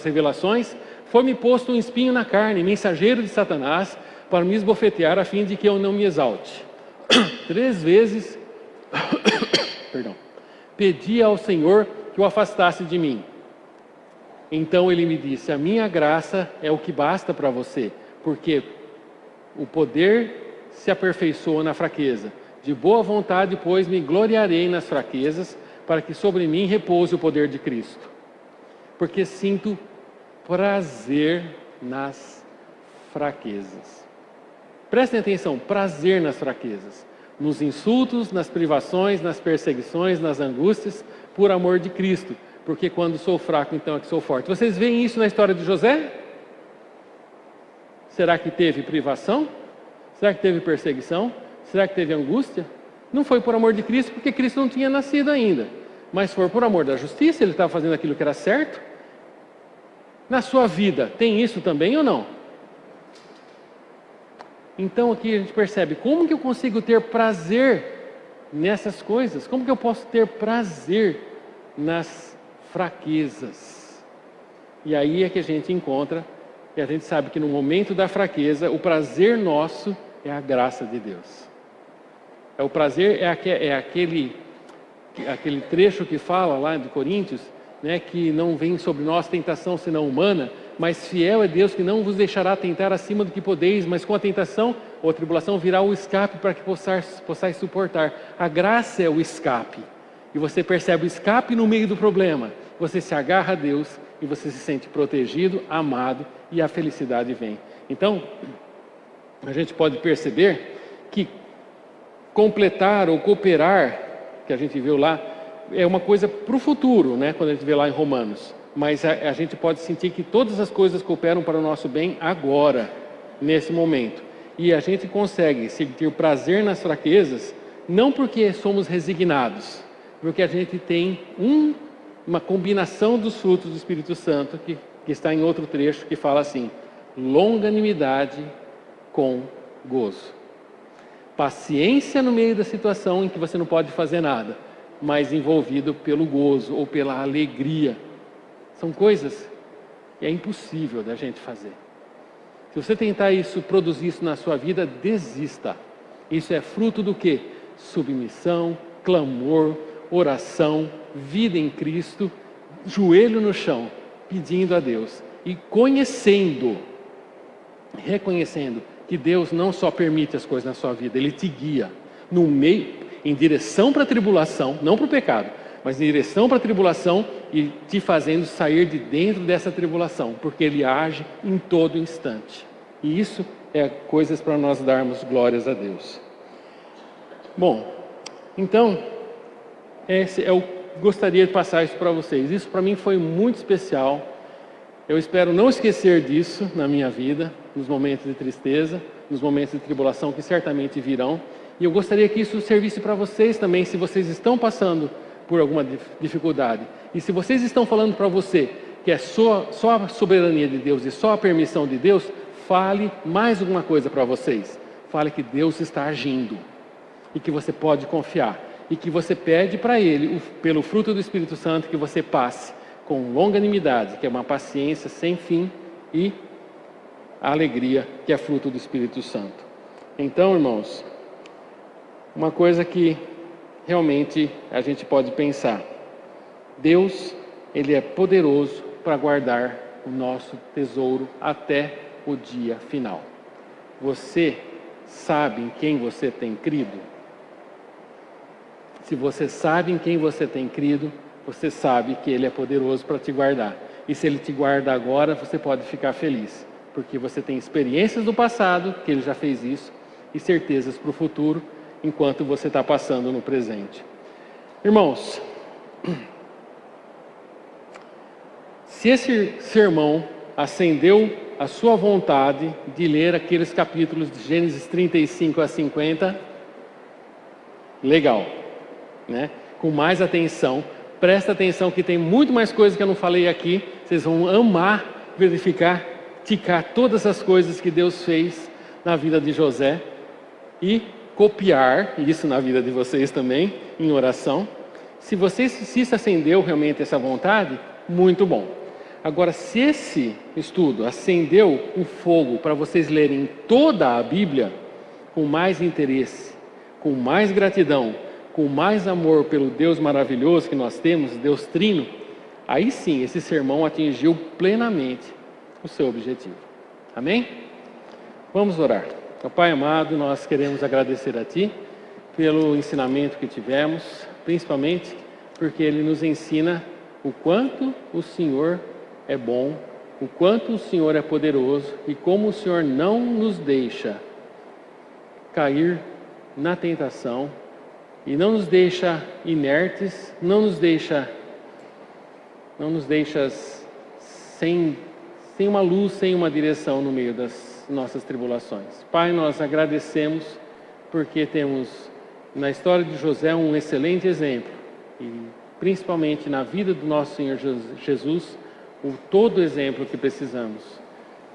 revelações, foi-me posto um espinho na carne, mensageiro de Satanás, para me esbofetear a fim de que eu não me exalte. 3 vezes, pedi ao Senhor que o afastasse de mim. Então Ele me disse, a minha graça é o que basta para você, porque o poder se aperfeiçoa na fraqueza. De boa vontade, pois, me gloriarei nas fraquezas, para que sobre mim repouse o poder de Cristo. Porque sinto prazer nas fraquezas. Prestem atenção, prazer nas fraquezas. Nos insultos, nas privações, nas perseguições, nas angústias, por amor de Cristo. Porque quando sou fraco, então é que sou forte. Vocês veem isso na história de José? Será que teve privação? Será que teve perseguição? Será que teve angústia? Não foi por amor de Cristo, porque Cristo não tinha nascido ainda. Mas foi por amor da justiça, Ele estava fazendo aquilo que era certo. Na sua vida, tem isso também ou não? Então aqui a gente percebe, como que eu consigo ter prazer nessas coisas? Como que eu posso ter prazer nas fraquezas? E aí é que a gente encontra, e a gente sabe que no momento da fraqueza, o prazer nosso é a graça de Deus. O prazer é aquele trecho que fala lá de Coríntios, né, que não vem sobre nós tentação senão humana, mas fiel é Deus que não vos deixará tentar acima do que podeis, mas com a tentação ou a tribulação virá o escape para que possais suportar. A graça é o escape. E você percebe o escape no meio do problema. Você se agarra a Deus e você se sente protegido, amado e a felicidade vem. Então, a gente pode perceber que completar ou cooperar, que a gente viu lá, é uma coisa para o futuro, né? Quando a gente vê lá em Romanos. Mas a gente pode sentir que todas as coisas cooperam para o nosso bem agora, nesse momento. E a gente consegue sentir prazer nas fraquezas, não porque somos resignados, porque a gente tem uma combinação dos frutos do Espírito Santo, que está em outro trecho, que fala assim, longanimidade com gozo. Paciência no meio da situação em que você não pode fazer nada, mas envolvido pelo gozo ou pela alegria. São coisas que é impossível da gente fazer. Se você tentar produzir isso na sua vida, desista. Isso é fruto do quê? Submissão, clamor, oração, vida em Cristo, joelho no chão, pedindo a Deus e reconhecendo que Deus não só permite as coisas na sua vida, Ele te guia no meio, em direção para a tribulação, não para o pecado, mas em direção para a tribulação e te fazendo sair de dentro dessa tribulação, porque Ele age em todo instante. E isso é coisas para nós darmos glórias a Deus. Bom, então, eu gostaria de passar isso para vocês. Isso para mim foi muito especial. Eu espero não esquecer disso na minha vida, nos momentos de tristeza, nos momentos de tribulação que certamente virão. E eu gostaria que isso servisse para vocês também, se vocês estão passando por alguma dificuldade. E se vocês estão falando para você que é só a soberania de Deus e só a permissão de Deus, fale mais alguma coisa para vocês. Fale que Deus está agindo e que você pode confiar. E que você pede para Ele, pelo fruto do Espírito Santo, que você passe com longanimidade, que é uma paciência sem fim, e a alegria que é fruto do Espírito Santo. Então, irmãos, uma coisa que realmente a gente pode pensar: Deus, Ele é poderoso para guardar o nosso tesouro até o dia final. Você sabe em quem você tem crido? Se você sabe em quem você tem crido, você sabe que Ele é poderoso para te guardar. E se Ele te guarda agora, você pode ficar feliz, porque você tem experiências do passado, que Ele já fez isso, e certezas para o futuro, enquanto você está passando no presente. Irmãos, se esse sermão acendeu a sua vontade de ler aqueles capítulos de Gênesis 35 a 50, legal, né? Com mais atenção, presta atenção que tem muito mais coisas que eu não falei aqui, vocês vão amar verificar, ticar todas as coisas que Deus fez na vida de José e copiar isso na vida de vocês também, em oração. Se isso acendeu realmente essa vontade, muito bom. Agora, se esse estudo acendeu um fogo para vocês lerem toda a Bíblia com mais interesse, com mais gratidão, com mais amor pelo Deus maravilhoso que nós temos, Deus Trino, aí sim, esse sermão atingiu plenamente o seu objetivo. Amém? Vamos orar. Pai amado, nós queremos agradecer a Ti pelo ensinamento que tivemos, principalmente porque ele nos ensina o quanto o Senhor é bom, o quanto o Senhor é poderoso e como o Senhor não nos deixa cair na tentação e não nos deixa inertes, não nos deixa sem uma luz, sem uma direção no meio das nossas tribulações. Pai, nós agradecemos porque temos na história de José um excelente exemplo e principalmente na vida do nosso Senhor Jesus, todo exemplo que precisamos.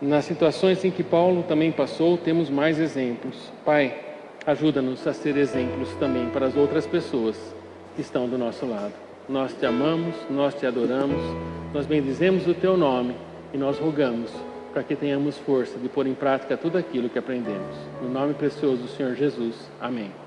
Nas situações em que Paulo também passou, temos mais exemplos. Pai, ajuda-nos a ser exemplos também para as outras pessoas que estão do nosso lado. Nós te amamos, nós te adoramos, nós bendizemos o teu nome e nós rogamos para que tenhamos força de pôr em prática tudo aquilo que aprendemos. No nome precioso do Senhor Jesus. Amém.